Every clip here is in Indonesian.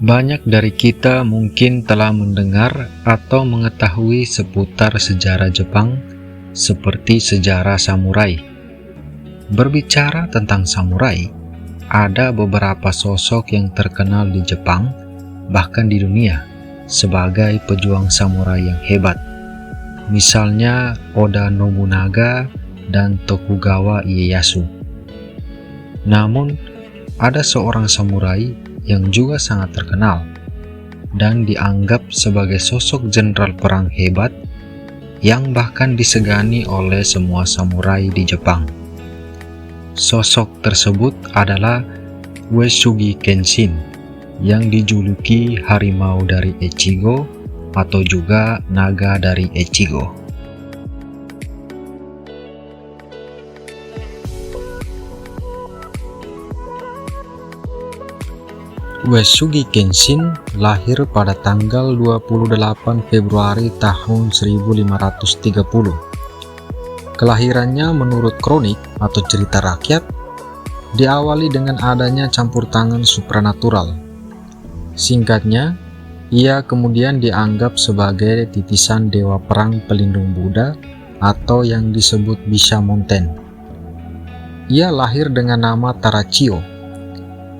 Banyak dari kita mungkin telah mendengar atau mengetahui seputar sejarah Jepang seperti sejarah samurai. Berbicara tentang samurai, ada beberapa sosok yang terkenal di Jepang, bahkan di dunia, sebagai pejuang samurai yang hebat. Misalnya Oda Nobunaga dan Tokugawa Ieyasu. Namun, ada seorang samurai yang juga sangat terkenal dan dianggap sebagai sosok jenderal perang hebat yang bahkan disegani oleh semua samurai di Jepang. Sosok tersebut adalah Uesugi Kenshin yang dijuluki harimau dari Echigo atau juga naga dari Echigo. Uesugi Kenshin lahir pada tanggal 28 Februari tahun 1530. Kelahirannya menurut kronik atau cerita rakyat diawali dengan adanya campur tangan supranatural. Singkatnya, ia kemudian dianggap sebagai titisan dewa perang pelindung Buddha atau yang disebut Bishamonten. Ia lahir dengan nama Tarachio.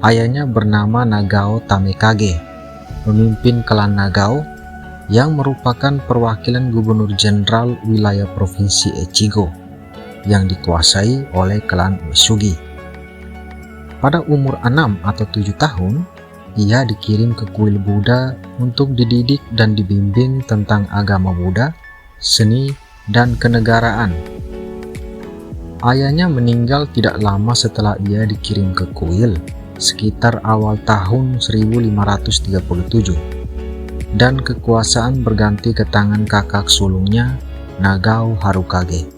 Ayahnya bernama Nagao Tamekage, pemimpin klan Nagao yang merupakan perwakilan gubernur jenderal wilayah provinsi Echigo yang dikuasai oleh klan Uesugi. Pada umur 6 atau 7 tahun, ia dikirim ke kuil Buddha untuk dididik dan dibimbing tentang agama Buddha, seni, dan kenegaraan. Ayahnya meninggal tidak lama setelah ia dikirim ke kuil, sekitar awal tahun 1537, dan kekuasaan berganti ke tangan kakak sulungnya, Nagao Harukage.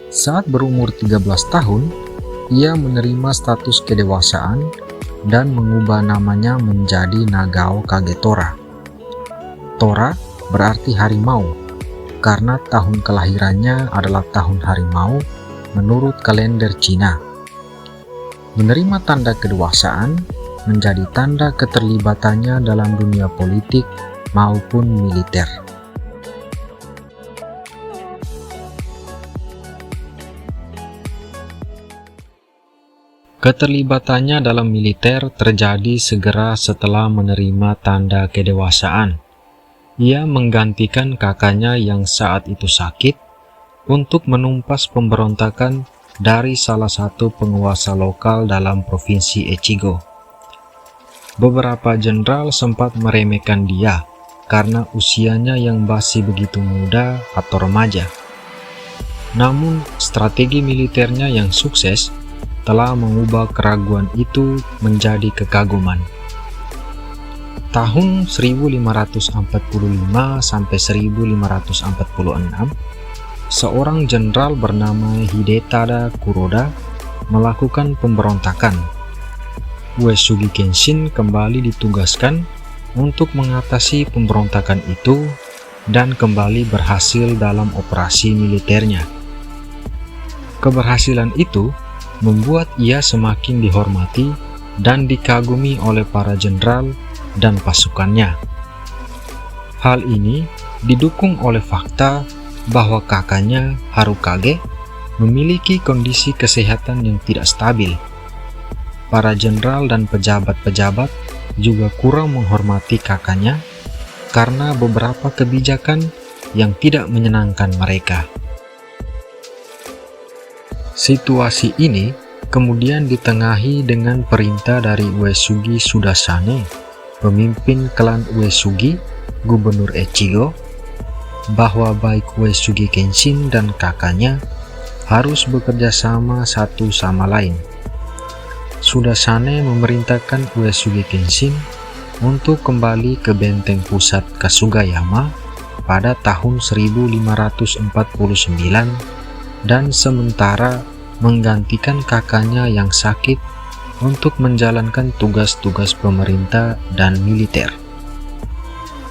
Saat berumur 13 tahun, ia menerima status kedewasaan dan mengubah namanya menjadi Nagao Kagetora. Tora berarti harimau, karena tahun kelahirannya adalah tahun harimau menurut kalender Cina. Menerima tanda kedewasaan menjadi tanda keterlibatannya dalam dunia politik maupun militer. Keterlibatannya dalam militer terjadi segera setelah menerima tanda kedewasaan. Ia menggantikan kakaknya yang saat itu sakit untuk menumpas pemberontakan dari salah satu penguasa lokal dalam provinsi Echigo. Beberapa jenderal sempat meremehkan dia karena usianya yang masih begitu muda atau remaja. Namun, strategi militernya yang sukses telah mengubah keraguan itu menjadi kekaguman. Tahun 1545 sampai 1546, seorang jenderal bernama Hidetada Kuroda melakukan pemberontakan. Uesugi Kenshin kembali ditugaskan untuk mengatasi pemberontakan itu dan kembali berhasil dalam operasi militernya. Keberhasilan itu membuat ia semakin dihormati dan dikagumi oleh para jenderal dan pasukannya. Hal ini didukung oleh fakta bahwa kakaknya Harukage memiliki kondisi kesehatan yang tidak stabil. Para jenderal dan pejabat-pejabat juga kurang menghormati kakaknya karena beberapa kebijakan yang tidak menyenangkan mereka. Situasi ini kemudian ditengahi dengan perintah dari Uesugi Sudasane, pemimpin klan Uesugi, gubernur Echigo, bahwa baik Uesugi Kenshin dan kakaknya harus bekerja sama satu sama lain. Sudasane memerintahkan Uesugi Kenshin untuk kembali ke benteng pusat Kasugayama pada tahun 1549 dan sementara menggantikan kakaknya yang sakit untuk menjalankan tugas-tugas pemerintah dan militer.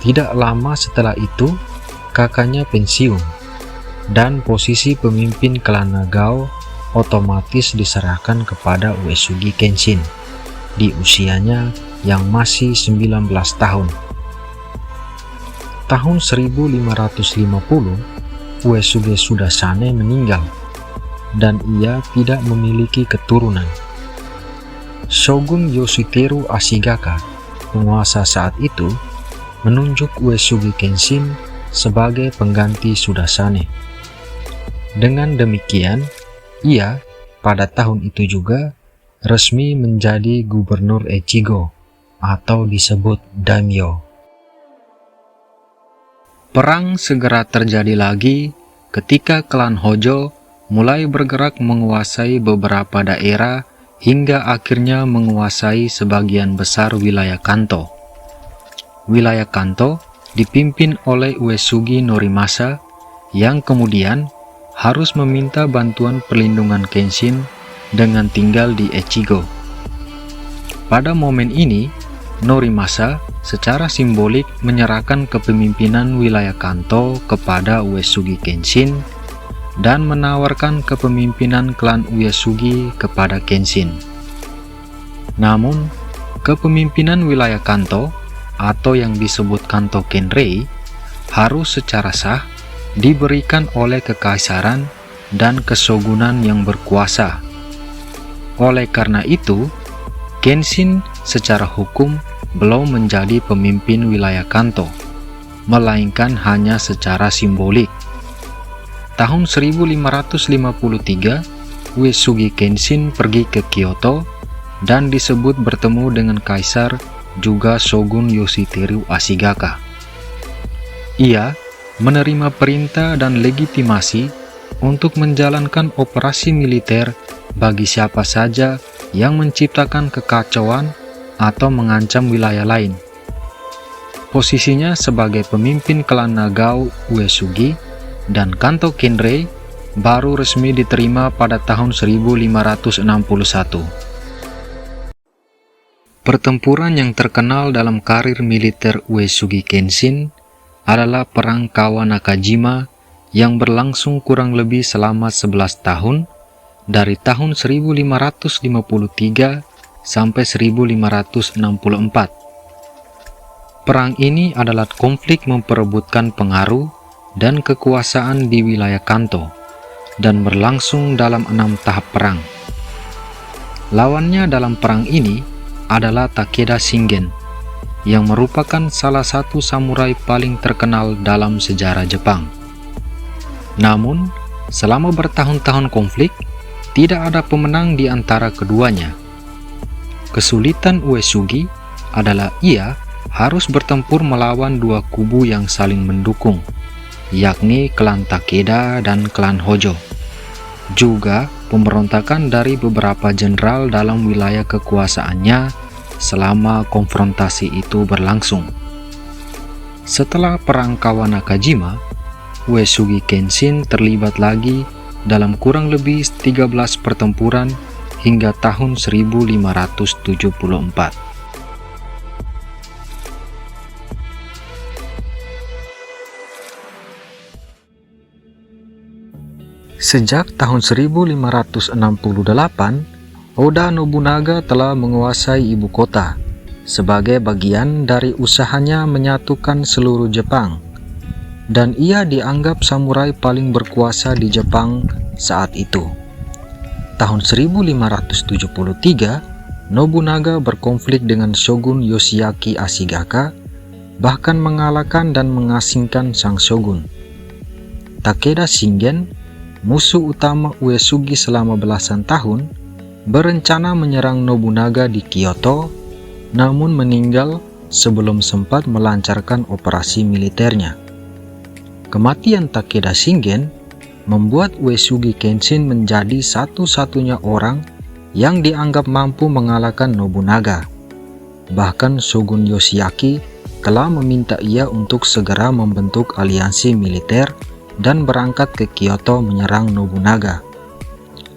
Tidak lama setelah itu, kakaknya pensiun, dan posisi pemimpin klan Nagao otomatis diserahkan kepada Uesugi Kenshin di usianya yang masih 19 tahun. Tahun 1550, Uesugi Sudarshana meninggal dan ia tidak memiliki keturunan. Shogun Yoshiteru Ashigaka, penguasa saat itu, menunjuk Uesugi Kenshin sebagai pengganti Sudarshana. Dengan demikian, ia pada tahun itu juga resmi menjadi gubernur Echigo atau disebut daimyo. Perang segera terjadi lagi ketika klan Hojo mulai bergerak menguasai beberapa daerah hingga akhirnya menguasai sebagian besar wilayah Kanto. Wilayah Kanto dipimpin oleh Uesugi Norimasa yang kemudian harus meminta bantuan perlindungan Kenshin dengan tinggal di Echigo. Pada momen ini, Norimasa secara simbolik menyerahkan kepemimpinan wilayah Kanto kepada Uesugi Kenshin dan menawarkan kepemimpinan klan Uesugi kepada Kenshin. Namun, kepemimpinan wilayah Kanto atau yang disebut Kanto Kenrei harus secara sah diberikan oleh kekaisaran dan keshogunan yang berkuasa. Oleh karena itu, Kenshin secara hukum belum menjadi pemimpin wilayah Kanto, melainkan hanya secara simbolik. Tahun 1553, Uesugi Kenshin pergi ke Kyoto dan disebut bertemu dengan kaisar juga Shogun Yoshiteru Ashigaka. Ia menerima perintah dan legitimasi untuk menjalankan operasi militer bagi siapa saja yang menciptakan kekacauan atau mengancam wilayah lain. Posisinya sebagai pemimpin klan Nagao Uesugi dan Kanto Kenrei baru resmi diterima pada tahun 1561. Pertempuran yang terkenal dalam karir militer Uesugi Kenshin adalah Perang Kawa-Nakajima yang berlangsung kurang lebih selama 11 tahun dari tahun 1553 sampai 1564. Perang ini adalah konflik memperebutkan pengaruh dan kekuasaan di wilayah Kanto dan berlangsung dalam 6 tahap perang. Lawannya dalam perang ini adalah Takeda Shingen yang merupakan salah satu samurai paling terkenal dalam sejarah Jepang. Namun, selama bertahun-tahun konflik, tidak ada pemenang di antara keduanya. Kesulitan Uesugi adalah ia harus bertempur melawan dua kubu yang saling mendukung, yakni klan Takeda dan klan Hojo. Juga pemberontakan dari beberapa jenderal dalam wilayah kekuasaannya selama konfrontasi itu berlangsung. Setelah Perang Kawa-Nakajima, Uesugi Kenshin terlibat lagi dalam kurang lebih 13 pertempuran hingga tahun 1574. Sejak tahun 1568, Oda Nobunaga telah menguasai ibu kota sebagai bagian dari usahanya menyatukan seluruh Jepang, dan ia dianggap samurai paling berkuasa di Jepang saat itu. Tahun 1573, Nobunaga berkonflik dengan Shogun Yoshiaki Ashigaka, bahkan mengalahkan dan mengasingkan sang shogun. Takeda Shingen, musuh utama Uesugi selama belasan tahun, berencana menyerang Nobunaga di Kyoto, namun meninggal sebelum sempat melancarkan operasi militernya. Kematian Takeda Shingen membuat Uesugi Kenshin menjadi satu-satunya orang yang dianggap mampu mengalahkan Nobunaga. Bahkan Shogun Yoshiaki telah meminta ia untuk segera membentuk aliansi militer dan berangkat ke Kyoto menyerang Nobunaga.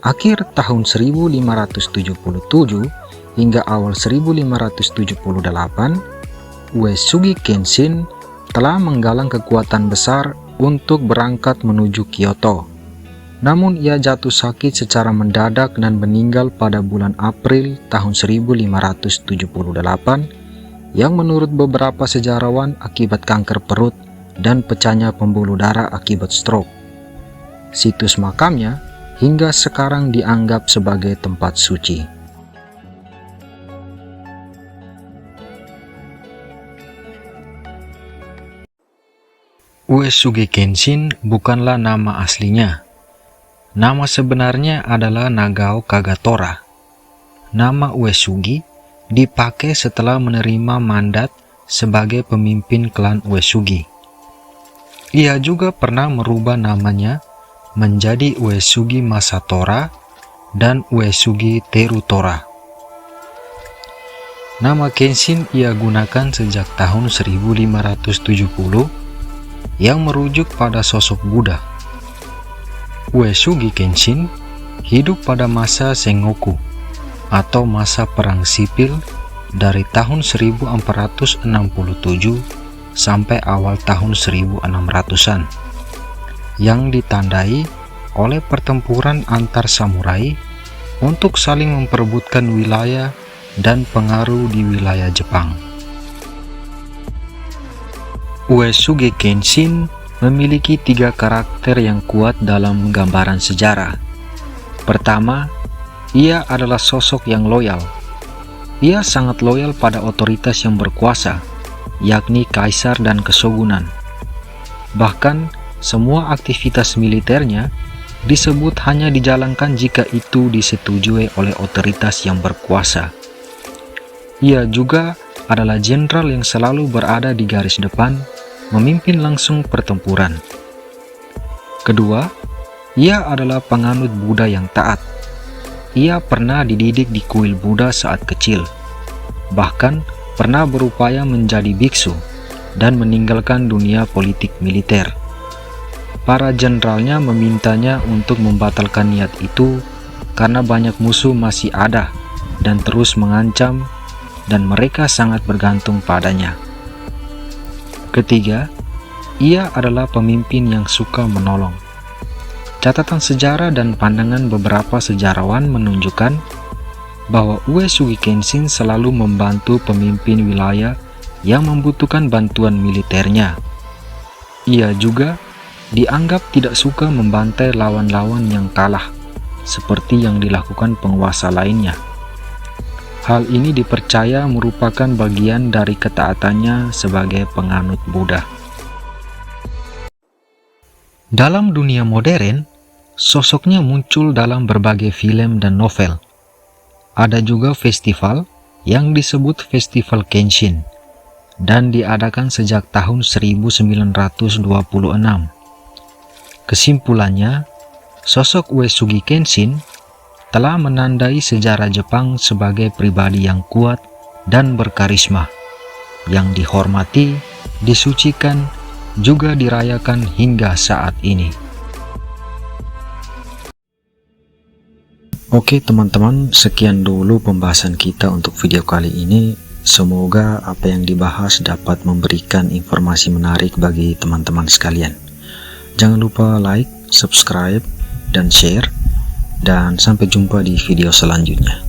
Akhir tahun 1577 hingga awal 1578, Uesugi Kenshin telah menggalang kekuatan besar untuk berangkat menuju Kyoto. Namun ia jatuh sakit secara mendadak dan meninggal pada bulan April tahun 1578 yang menurut beberapa sejarawan akibat kanker perut dan pecahnya pembuluh darah akibat stroke. Situs makamnya hingga sekarang dianggap sebagai tempat suci. Uesugi Kenshin bukanlah nama aslinya. Nama sebenarnya adalah Nagao Kagatora. Nama Uesugi dipakai setelah menerima mandat sebagai pemimpin klan Uesugi. Ia juga pernah merubah namanya menjadi Uesugi Masatora dan Uesugi Terutora. Nama Kenshin ia gunakan sejak tahun 1570 yang merujuk pada sosok Buddha. Uesugi Kenshin hidup pada masa Sengoku atau masa perang sipil dari tahun 1467 sampai awal tahun 1600-an yang ditandai oleh pertempuran antar samurai untuk saling memperebutkan wilayah dan pengaruh di wilayah Jepang. Uesugi Kenshin memiliki 3 karakter yang kuat dalam gambaran sejarah. Pertama, ia adalah sosok yang loyal. Ia sangat loyal pada otoritas yang berkuasa, yakni kaisar dan kesogunan. Bahkan, semua aktivitas militernya disebut hanya dijalankan jika itu disetujui oleh otoritas yang berkuasa. Ia juga adalah jenderal yang selalu berada di garis depan, memimpin langsung pertempuran. Kedua, ia adalah penganut Buddha yang taat. Ia pernah dididik di kuil Buddha saat kecil, bahkan pernah berupaya menjadi biksu dan meninggalkan dunia politik militer. Para jenderalnya memintanya untuk membatalkan niat itu karena banyak musuh masih ada dan terus mengancam, dan mereka sangat bergantung padanya. Ketiga, ia adalah pemimpin yang suka menolong. Catatan sejarah dan pandangan beberapa sejarawan menunjukkan bahwa Uesugi Kenshin selalu membantu pemimpin wilayah yang membutuhkan bantuan militernya. Ia juga dianggap tidak suka membantai lawan-lawan yang kalah, seperti yang dilakukan penguasa lainnya. Hal ini dipercaya merupakan bagian dari ketaatannya sebagai penganut Buddha. Dalam dunia modern, sosoknya muncul dalam berbagai film dan novel. Ada juga festival yang disebut Festival Kenshin dan diadakan sejak tahun 1926. Kesimpulannya, sosok Uesugi Kenshin telah menandai sejarah Jepang sebagai pribadi yang kuat dan berkarisma, yang dihormati, disucikan, juga dirayakan hingga saat ini. Oke teman-teman, sekian dulu pembahasan kita untuk video kali ini. Semoga apa yang dibahas dapat memberikan informasi menarik bagi teman-teman sekalian. Jangan lupa like, subscribe, dan share. Dan sampai jumpa di video selanjutnya.